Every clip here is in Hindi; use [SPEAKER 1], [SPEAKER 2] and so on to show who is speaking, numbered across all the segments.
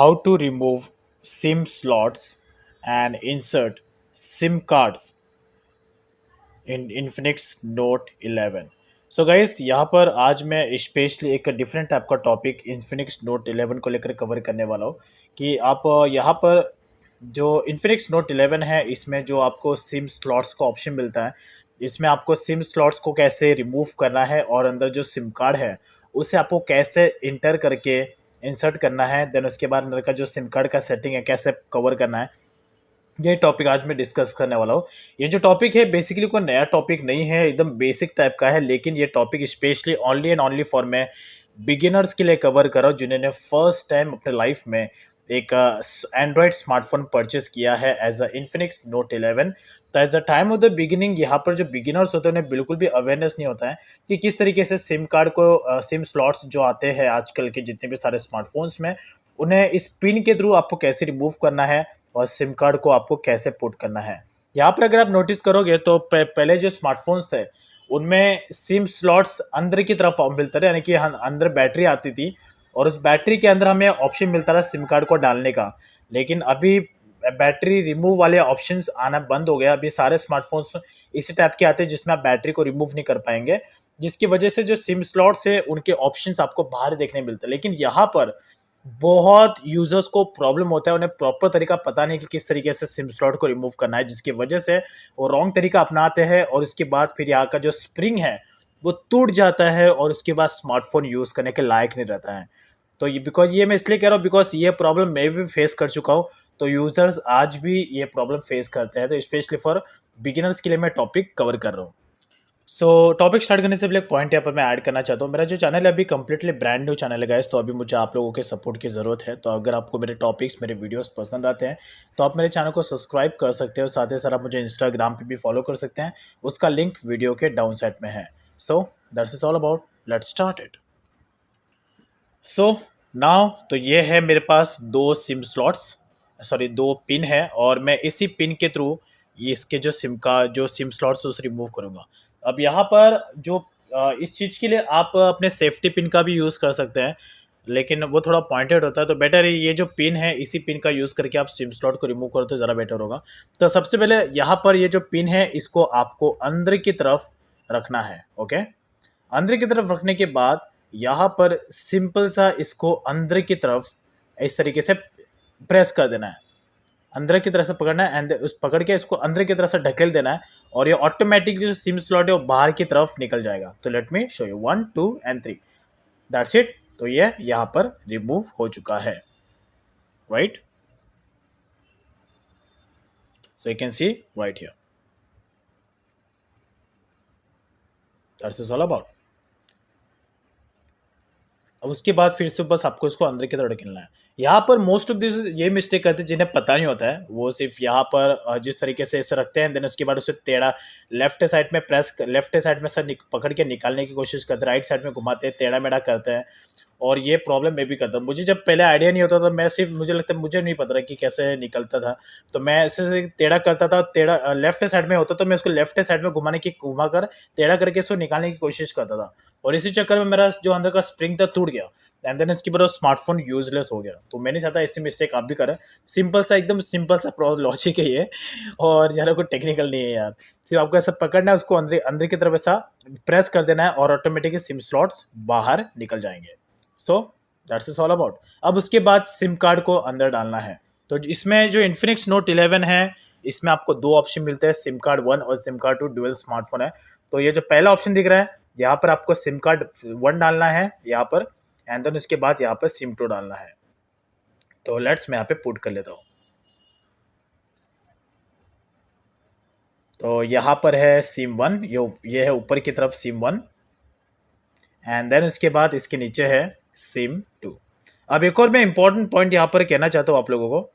[SPEAKER 1] how to remove SIM slots and insert SIM cards in Infinix Note 11। So guys, यहाँ पर आज मैं स्पेशली एक डिफरेंट टाइप का टॉपिक इन्फिनिक्स नोट 11 को लेकर कवर करने वाला हूँ कि आप यहाँ पर जो इन्फिनिक्स नोट 11 है इसमें जो आपको सिम स्लॉट्स का ऑप्शन मिलता है, इसमें आपको सिम स्लॉट्स को कैसे रिमूव करना है और अंदर जो सिम कार्ड है उसे आपको कैसे इंटर करके इंसर्ट करना है, देन उसके बाद अंदर का जो सिम कार्ड का सेटिंग है कैसे कवर करना है, ये टॉपिक आज मैं डिस्कस करने वाला हूँ। ये जो टॉपिक है बेसिकली कोई नया टॉपिक नहीं है, एकदम बेसिक टाइप का है, लेकिन ये topic specially only and only for मैं बिगिनर्स के लिए कवर कर रहा हूँ जिन्होंने फर्स्ट टाइम अपने लाइफ में एक एंड्रॉयड स्मार्टफोन परचेस किया है एज अ इन्फिनिक्स नोट 11। तो as a time of the beginning यहाँ पर जो बिगिनर्स होते हैं उन्हें बिल्कुल भी अवेयरनेस नहीं होता है कि किस तरीके से सिम कार्ड को सिम स्लॉट्स जो आते हैं आजकल के जितने भी सारे स्मार्टफोन्स में, उन्हें इस पिन के थ्रू आपको कैसे रिमूव करना है और सिम कार्ड को आपको कैसे पुट करना है। यहाँ पर अगर आप नोटिस करोगे तो पहले जो स्मार्टफोन्स थे उनमें सिम स्लॉट्स अंदर की तरफ मिलते थे, यानी कि अंदर बैटरी आती थी और उस बैटरी के अंदर हमें ऑप्शन मिलता था सिम कार्ड को डालने का। लेकिन अभी बैटरी रिमूव वाले ऑप्शंस आना बंद हो गया। अभी सारे स्मार्टफोन्स इसी टाइप के आते हैं जिसमें आप बैटरी को रिमूव नहीं कर पाएंगे, जिसकी वजह से जो सिम स्लॉट्स है उनके ऑप्शंस आपको बाहर देखने मिलते हैं। लेकिन यहाँ पर बहुत यूजर्स को प्रॉब्लम होता है, उन्हें प्रॉपर तरीका पता नहीं कि किस तरीके से सिम स्लॉट को रिमूव करना है, जिसकी वजह से वो रॉन्ग तरीका अपनाते हैं और उसके बाद फिर यहाँ का जो स्प्रिंग है वो टूट जाता है और उसके बाद स्मार्टफोन यूज़ करने के लायक नहीं रहता है। तो ये मैं इसलिए कह रहा हूँ बिकॉज ये प्रॉब्लम मैं भी फेस कर चुका हूँ, तो यूज़र्स आज भी ये प्रॉब्लम फेस करते हैं। तो स्पेशली फॉर बिगिनर्स के लिए मैं टॉपिक कवर कर रहा हूँ। सो टॉपिक स्टार्ट करने से पहले एक पॉइंट यहाँ पर मैं ऐड करना चाहता हूँ। मेरा जो चैनल है अभी कंप्लीटली ब्रांड न्यू चैनल है गाइस, तो अभी मुझे आप लोगों के सपोर्ट की ज़रूरत है। तो अगर आपको मेरे टॉपिक्स, मेरे वीडियोस पसंद आते हैं तो आप मेरे चैनल को सब्सक्राइब कर सकते हो। साथ ही साथ आप मुझे इंस्टाग्राम पे भी फॉलो कर सकते हैं, उसका लिंक वीडियो के डाउन साइड में है। So that's is all about, let's start it. So now तो ये है मेरे पास दो पिन है और मैं इसी पिन के थ्रू इसके जो सिम स्लॉट्स उसे रिमूव करूँगा। अब यहाँ पर जो इस चीज़ के लिए आप अपने सेफ्टी पिन का भी यूज़ कर सकते हैं, लेकिन वो थोड़ा पॉइंटेड होता है, तो बेटर है ये जो पिन है इसी पिन का यूज़ करके आप सिम स्लॉट को रिमूव करो तो ज़रा बेटर होगा। तो सबसे पहले यहाँ पर ये जो पिन है इसको आपको अंदर की तरफ रखना है। ओके, अंदर की तरफ रखने के बाद यहाँ पर सिंपल सा इसको अंदर की तरफ इस तरीके से प्रेस कर देना है, अंदर की तरफ से पकड़ना है एंड उस पकड़ के इसको अंदर की तरफ से ढकेल देना है और ये ऑटोमेटिकली जो सिम स्लॉट है वो बाहर की तरफ निकल जाएगा। तो let me show you 1 2 and 3, that's it. तो ये यहाँ पर रिमूव हो चुका है, right. So you can see right here, that's is all about. अब उसके बाद फिर से बस आपको इसको अंदर की तरफ ढकेलना है। यहाँ पर मोस्ट ऑफ दिस ये मिस्टेक करते हैं जिन्हें पता नहीं होता है, वो सिर्फ यहाँ पर जिस तरीके से इसे रखते हैं, देन उसके बाद उसे टेढ़ा लेफ्ट साइड में से पकड़ के निकालने की कोशिश करते हैं, राइट साइड में घुमाते हैं, टेढ़ा मेढ़ा करते हैं। और ये प्रॉब्लम मैं भी करता हूँ। मुझे जब पहले आइडिया नहीं होता था, मैं सिर्फ मुझे लगता है मुझे नहीं पता था कि कैसे निकलता था, तो मैं ऐसे टेढ़ा करता था, टेढ़ा लेफ्ट साइड में होता तो मैं इसको लेफ्ट साइड में घुमा कर टेढ़ा करके इसको निकालने की कोशिश करता था और इसी चक्कर में मेरा जो अंदर का स्प्रिंग था टूट गया एंड देन इसके बाद स्मार्टफोन यूजलेस हो गया। तो मैं नहीं चाहता ऐसी मिस्टेक आप भी करें। एकदम सिंपल सा लॉजिक है ये, और ज़्यादा कोई टेक्निकल नहीं है यार। सिर्फ आपको ऐसा पकड़ना है, उसको अंदर की तरफ ऐसा प्रेस कर देना है और ऑटोमेटिकली सिम स्लॉट्स बाहर निकल जाएंगे। So that's is all about. अब उसके बाद सिम कार्ड को अंदर डालना है। तो इसमें जो इन्फिनिक्स नोट 11 है इसमें आपको दो ऑप्शन मिलते हैं, सिम कार्ड 1 और सिम कार्ड 2 डुअल स्मार्टफोन है। तो ये जो पहला ऑप्शन दिख रहा है यहाँ पर आपको सिम कार्ड 1 डालना है यहाँ पर, एंड देन उसके बाद यहाँ पर सिम 2 डालना है। तो लेट्स मैं यहाँ पे पुट कर लेता हूँ। तो यहाँ पर है सिम 1, ये है ऊपर की तरफ सिम 1 एंड देन उसके बाद इसके नीचे है सिम 2। अब एक और मैं इंपॉर्टेंट पॉइंट यहाँ पर कहना चाहता हूँ आप लोगों को,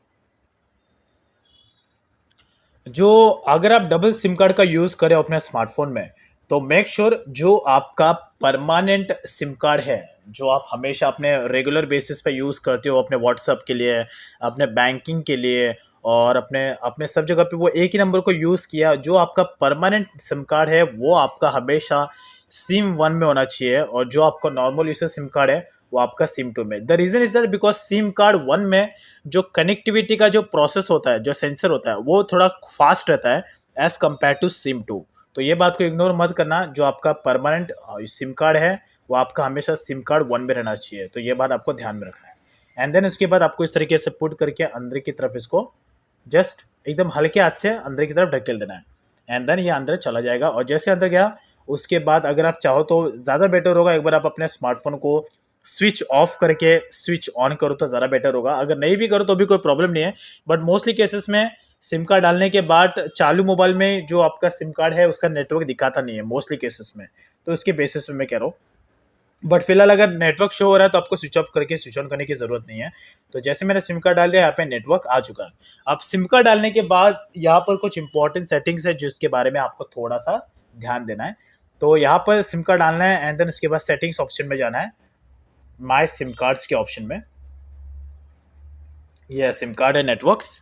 [SPEAKER 1] जो अगर आप डबल सिम कार्ड का यूज़ करें अपने स्मार्टफोन में तो मेक श्योर जो आपका परमानेंट सिम कार्ड है, जो आप हमेशा अपने रेगुलर बेसिस पे यूज़ करते हो अपने व्हाट्सअप के लिए, अपने बैंकिंग के लिए और अपने अपने सब जगह पे वो एक ही नंबर को यूज़ किया, जो आपका परमानेंट सिम कार्ड है वो आपका हमेशा सिम 1 में होना चाहिए और जो आपका नॉर्मल यूसेज सिम कार्ड है वो आपका सिम 2 में। The reason is that because SIM card 1 में जो कनेक्टिविटी का जो प्रोसेस होता है, जो सेंसर होता है, वो थोड़ा फास्ट रहता है एज कम्पेयर टू सिम 2। तो ये बात को इग्नोर मत करना, जो आपका परमानेंट सिम कार्ड है वो आपका हमेशा सिम कार्ड 1 में रहना चाहिए। तो ये बात आपको ध्यान में रखना है। एंड देन उसके बाद आपको इस तरीके से पुट करके अंदर की तरफ इसको जस्ट एकदम हल्के हाथ से अंदर की तरफ ढकेल देना है। एंड देन ये अंदर चला जाएगा। और जैसे अंदर गया उसके बाद अगर आप चाहो तो ज़्यादा बेटर होगा एक बार आप अपने स्मार्टफोन को स्विच ऑफ करके स्विच ऑन करो तो ज़्यादा बेटर होगा। अगर नहीं भी करो तो भी कोई प्रॉब्लम नहीं है, बट मोस्टली केसेस में सिम कार्ड डालने के बाद चालू मोबाइल में जो आपका सिम कार्ड है उसका नेटवर्क दिखाता नहीं है मोस्टली केसेस में। तो उसके बेसिस पे मैं कह रहा हूँ, बट फिलहाल अगर नेटवर्क शो हो रहा है तो आपको स्विच ऑफ करके स्विच ऑन करने की ज़रूरत नहीं है। तो जैसे मैंने सिम कार्ड डाल दिया, यहाँ पे नेटवर्क आ चुका है। अब सिम कार्ड डालने के बाद यहाँ पर कुछ इंपॉर्टेंट सेटिंग्स है जिसके बारे में आपको थोड़ा सा ध्यान देना है। तो यहाँ पर सिम कार्ड डालना है एंड देन उसके बाद सेटिंग्स ऑप्शन में जाना है, माय सिम कार्ड्स के ऑप्शन में, ये सिम कार्ड है नेटवर्क्स।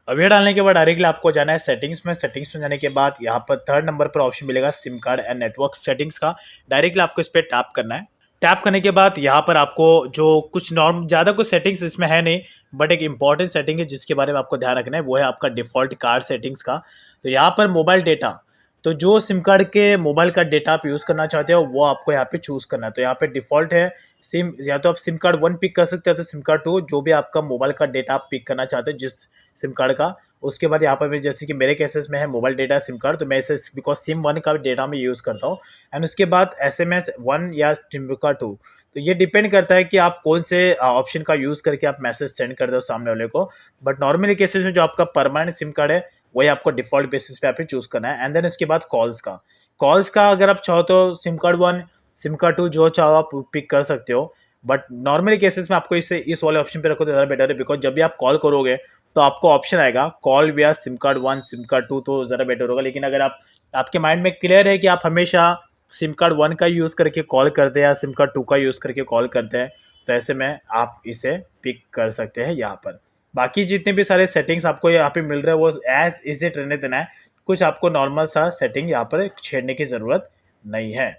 [SPEAKER 1] अब ये डालने के बाद डायरेक्टली आपको जाना है सेटिंग्स में। सेटिंग्स में जाने के बाद यहाँ पर 3rd नंबर पर ऑप्शन मिलेगा SIM card and network settings का। डायरेक्टली आपको इस पर टैप करना है। टैप करने के बाद यहाँ पर आपको जो कुछ ज़्यादा कुछ सेटिंग्स इसमें है नहीं, बट एक इंपॉर्टेंट सेटिंग है जिसके बारे में आपको ध्यान रखना है, वो है आपका डिफ़ॉल्ट कार्ड सेटिंग्स का। तो यहाँ पर मोबाइल डेटा, तो जो सिम कार्ड के मोबाइल का डेटा आप यूज़ करना चाहते हो वो आपको यहाँ पे चूज़ करना है। तो यहाँ पे डिफ़ॉल्ट है सिम, या तो आप सिम कार्ड 1 पिक कर सकते हो तो सिम कार्ड 2, जो भी आपका मोबाइल का डेटा आप पिक करना चाहते हो जिस सिम कार्ड का। उसके बाद यहाँ पर मैं, जैसे कि मेरे केसेस में है मोबाइल डेटा सिम कार्ड, तो मैं इसे बिकॉज सिम 1 का डेटा मैं यूज़ करता हूँ। एंड उसके बाद SMS 1 या सिम कार्ड 2, तो ये डिपेंड करता है कि आप कौन से ऑप्शन का यूज़ करके आप मैसेज सेंड करते हो सामने वाले को। बट नॉर्मली केसेस में जो आपका परमानेंट सिम कार्ड है वही आपको डिफ़ॉल्ट बेसिस पे आप चूज़ करना है। एंड देन उसके बाद कॉल्स का अगर आप चाहो तो सिम कार्ड 1 सिम कार्ड 2 जो चाहो आप पिक कर सकते हो। बट नॉर्मली केसेस में आपको इसे इस वाले ऑप्शन पे रखो तो ज़्यादा बेटर है, बिकॉज जब भी आप कॉल करोगे तो आपको ऑप्शन आएगा कॉल विया सिम कार्ड 1 सिम कार्ड 2, तो ज़्यादा बेटर होगा। लेकिन अगर आपके माइंड में क्लियर है कि आप हमेशा सिम कार्ड 1 का यूज़ करके कॉल करते हैं या सिम कार्ड 2 का यूज़ करके कॉल करते हैं, तो ऐसे में आप इसे पिक कर सकते हैं यहाँ पर। बाकी जितने भी सारे सेटिंग्स आपको यहाँ पे मिल रहे हैं वो एज इज इट रहने देना है, कुछ आपको नॉर्मल सा सेटिंग यहाँ पर छेड़ने की ज़रूरत नहीं है।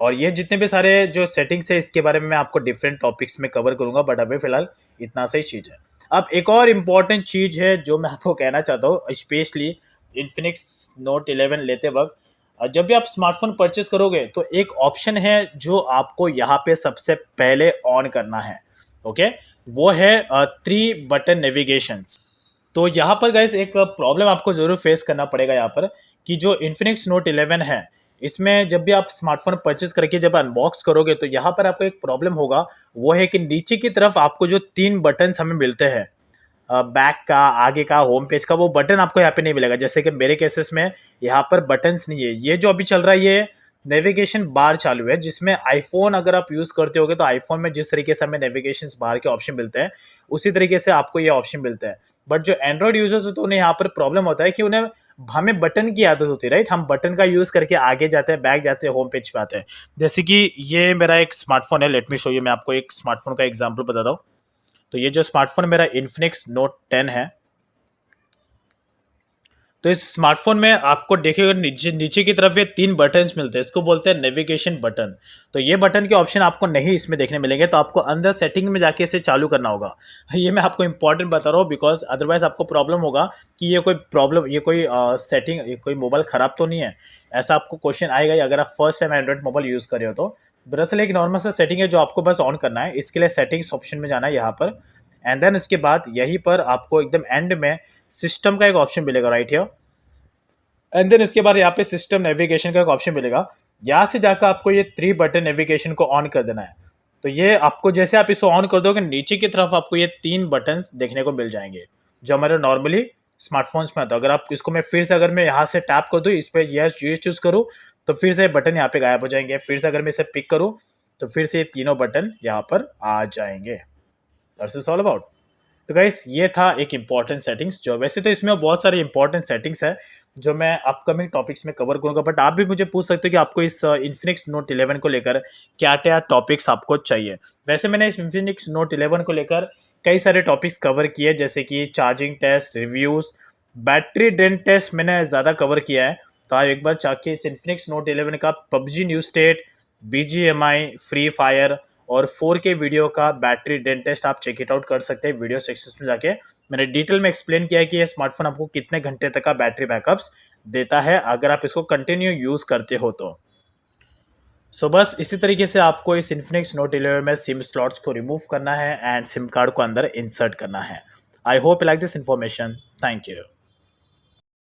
[SPEAKER 1] और ये जितने भी सारे जो सेटिंग्स है इसके बारे में मैं आपको डिफरेंट टॉपिक्स में कवर करूंगा, बट अभी फिलहाल इतना सही चीज़ है। अब एक और इम्पॉर्टेंट चीज़ है जो मैं आपको कहना चाहता हूँ, स्पेशली इन्फिनिक्स नोट 11 लेते वक्त जब भी आप स्मार्टफोन परचेज करोगे तो एक ऑप्शन है जो आपको यहाँ पे सबसे पहले ऑन करना है। ओके, वो है 3 बटन नेविगेशन। तो यहाँ पर गाइस एक प्रॉब्लम आपको ज़रूर फेस करना पड़ेगा यहाँ पर, कि जो इन्फिनिक्स नोट 11 है इसमें जब भी आप स्मार्टफोन परचेज करके जब अनबॉक्स करोगे तो यहाँ पर आपको एक प्रॉब्लम होगा, वो है कि नीचे की तरफ आपको जो 3 बटन्स हमें मिलते हैं, बैक का, आगे का, होम पेज का, वो बटन आपको यहाँ पे नहीं मिलेगा। जैसे कि मेरे केसेस में यहाँ पर बटन्स नहीं है। ये जो अभी चल रहा है ये नेविगेशन बार चालू है, जिसमें आईफोन अगर आप यूज़ करते होगे तो आईफोन में जिस तरीके से हमें नेविगेशन बार के ऑप्शन मिलते हैं उसी तरीके से आपको ये ऑप्शन मिलते हैं। बट जो एंड्रॉयड यूजर्स होते हैं उन्हें यहाँ पर प्रॉब्लम होता है कि उन्हें हमें बटन की आदत होती है, राइट। हम बटन का यूज़ करके आगे जाते हैं, बैक जाते हैं, होम पेज पे आते हैं। जैसे कि ये मेरा एक स्मार्टफोन है, लेट मी शो यू, मैं आपको एक स्मार्टफोन का एग्जाम्पल बताता हूँ। तो ये जो स्मार्टफोन मेरा इन्फिनिक्स नोट 10 है, तो इस स्मार्टफोन में आपको देखिएगा नीचे की तरफ ये 3 बटन्स मिलते हैं, इसको बोलते हैं नेविगेशन बटन। तो ये बटन के ऑप्शन आपको नहीं इसमें देखने मिलेंगे, तो आपको अंदर सेटिंग में जाके इसे चालू करना होगा। ये मैं आपको इंपॉर्टेंट बता रहा हूँ बिकॉज अदरवाइज आपको प्रॉब्लम होगा कि ये कोई प्रॉब्लम, ये कोई सेटिंग, ये कोई मोबाइल ख़राब तो नहीं है, ऐसा आपको क्वेश्चन आएगा ही अगर आप first time Android mobile use कर रहे हो तो। दरअसल एक नॉर्मल सा सेटिंग है जो आपको बस ऑन करना है। इसके लिए सेटिंग्स ऑप्शन में जाना है यहाँ पर, एंड देन उसके बाद यहीं पर आपको एकदम एंड में सिस्टम का एक ऑप्शन मिलेगा राइट हियर, एंड देन इसके बाद यहाँ पे सिस्टम नेविगेशन का एक ऑप्शन मिलेगा। यहाँ से जाकर आपको ये 3 बटन नेविगेशन को ऑन कर देना है। तो ये आपको जैसे आप इसको ऑन कर दोगे नीचे की तरफ आपको ये 3 बटन्स देखने को मिल जाएंगे जो हमारे नॉर्मली स्मार्टफोन्स में आता है। अगर आप इसको मैं फिर से अगर मैं यहाँ से टैप कर दूँ, इस पर ये चूज़ करूँ तो फिर से बटन यहाँ पे गायब हो जाएंगे। फिर से अगर मैं इसे पिक करूँ तो फिर से ये तीनों बटन यहाँ पर आ जाएंगे। That's is all about. तो गाइस ये था एक इम्पॉर्टेंट सेटिंग्स, जो वैसे तो इसमें बहुत सारे इंपॉर्टेंट सेटिंग्स है जो मैं अपकमिंग टॉपिक्स में कवर करूंगा, बट आप भी मुझे पूछ सकते हो कि आपको इस इन्फिनिक्स नोट 11 को लेकर क्या क्या टॉपिक्स आपको चाहिए। वैसे मैंने इस इन्फिनिक्स नोट 11 को लेकर कई सारे टॉपिक्स कवर किए, जैसे कि charging test, reviews, battery drain test मैंने ज़्यादा कवर किया है। तो आप एक बार चाहे इस इन्फिनिक्स नोट 11 का PUBG new state, BGMI, free fire और 4K वीडियो का बैटरी डेन टेस्ट आप चेक इट आउट कर सकते हैं वीडियो सेक्शन में जाके। मैंने डिटेल में एक्सप्लेन किया है कि ये स्मार्टफोन आपको कितने घंटे तक का बैटरी बैकअप्स देता है अगर आप इसको कंटिन्यू यूज करते हो तो। बस इसी तरीके से आपको इस इन्फिनिक्स नोट 11 में सिम स्लॉट्स को रिमूव करना है एंड सिम कार्ड को अंदर इंसर्ट करना है। I hope you like this information. Thank you.